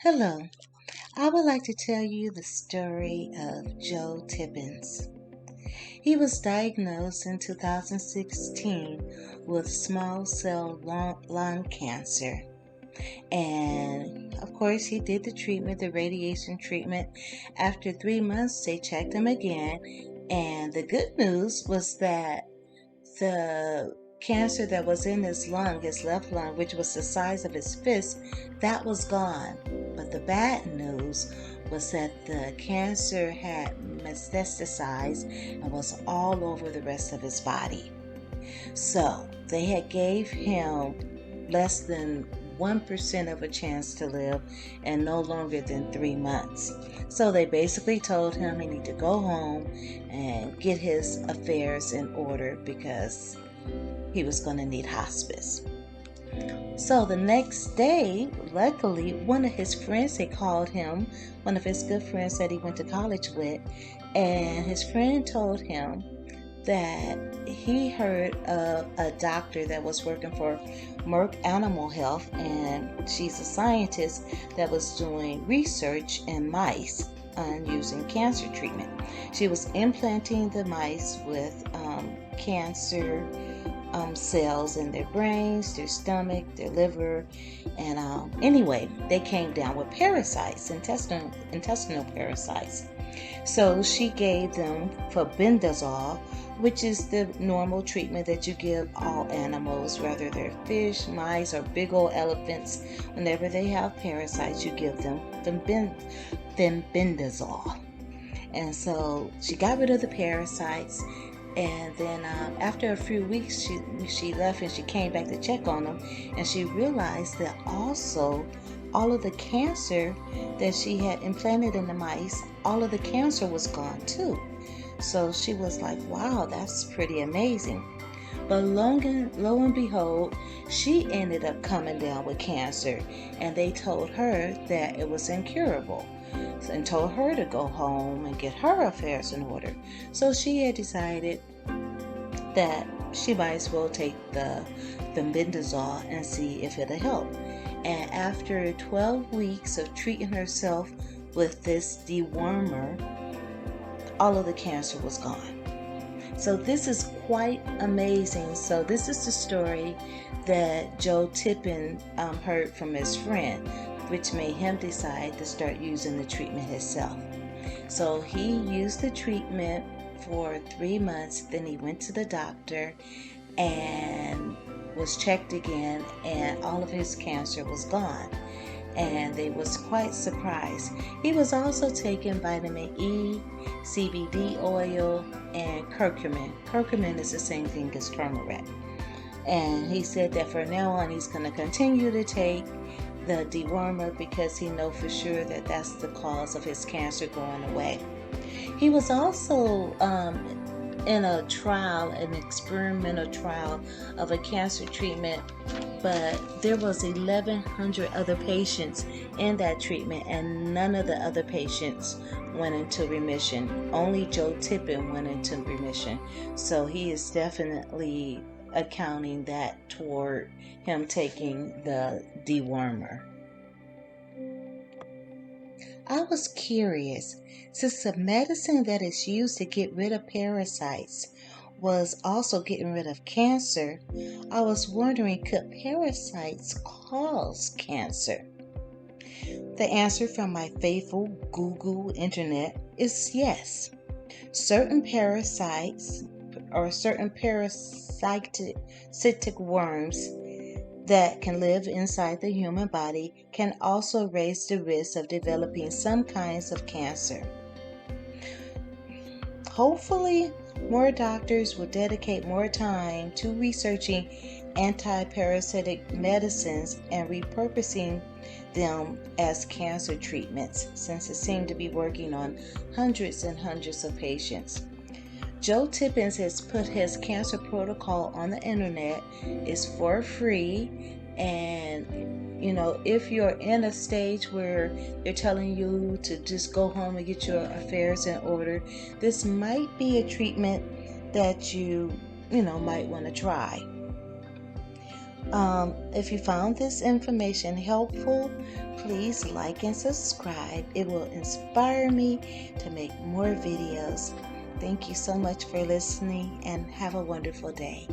Hello, I would like to tell you the story of Joe Tippens. He was diagnosed in 2016 with small cell lung cancer. And of course, he did the treatment, the radiation treatment. After 3 months, they checked him again. And the good news was that the cancer that was in his lung, his left lung, which was the size of his fist, that was gone. But the bad news was that the cancer had metastasized and was all over the rest of his body. So they had gave him less than 1% of a chance to live and no longer than 3 months. So they basically told him he needed to go home and get his affairs in order because he was going to need hospice. So the next day, luckily, one of his friends had called him, one of his good friends that he went to college with, and his friend told him that he heard of a doctor that was working for Merck Animal Health, and she's a scientist that was doing research in mice on using cancer treatment. She was implanting the mice with cancer cells in their brains, their stomach, their liver, and anyway, they came down with parasites, intestinal parasites. So she gave them febendazole, which is the normal treatment that you give all animals, whether they're fish, mice, or big old elephants. Whenever they have parasites, you give them febendazole. And so she got rid of the parasites. And then after a few weeks, she left and she came back to check on them. And she realized that also all of the cancer that she had implanted in the mice, all of the cancer was gone too. So she was like, wow, that's pretty amazing. But lo and behold, she ended up coming down with cancer, and they told her that it was incurable and told her to go home and get her affairs in order. So she had decided that she might as well take the febendazole and see if it'll help. And after 12 weeks of treating herself with this dewormer, all of the cancer was gone. So this is quite amazing. So this is the story that Joe Tippens heard from his friend, which made him decide to start using the treatment himself. So he used the treatment for 3 months. Then he went to the doctor and was checked again, and all of his cancer was gone. And they was quite surprised. He was also taking vitamin E, CBD oil, and curcumin. Curcumin is the same thing as turmeric. And he said that from now on he's going to continue to take the dewormer because he knows for sure that that's the cause of his cancer going away. He was also in a trial, an experimental trial of a cancer treatment, but there was 1,100 other patients in that treatment, and none of the other patients went into remission. Only Joe Tippens went into remission. So he is definitely accounting that toward him taking the dewormer. I was curious, since the medicine that is used to get rid of parasites was also getting rid of cancer, I was wondering, could parasites cause cancer? The answer from my faithful Google internet is yes. Certain parasites or certain parasitic worms that can live inside the human body can also raise the risk of developing some kinds of cancer. Hopefully, more doctors will dedicate more time to researching anti-parasitic medicines and repurposing them as cancer treatments, since it seemed to be working on hundreds and hundreds of patients. Joe Tippens has put his cancer protocol on the internet. It's for free, and if you're in a stage where they're telling you to just go home and get your affairs in order, this might be a treatment that you might want to try. If you found this information helpful, please like and subscribe. It will inspire me to make more videos. Thank you so much for listening and have a wonderful day.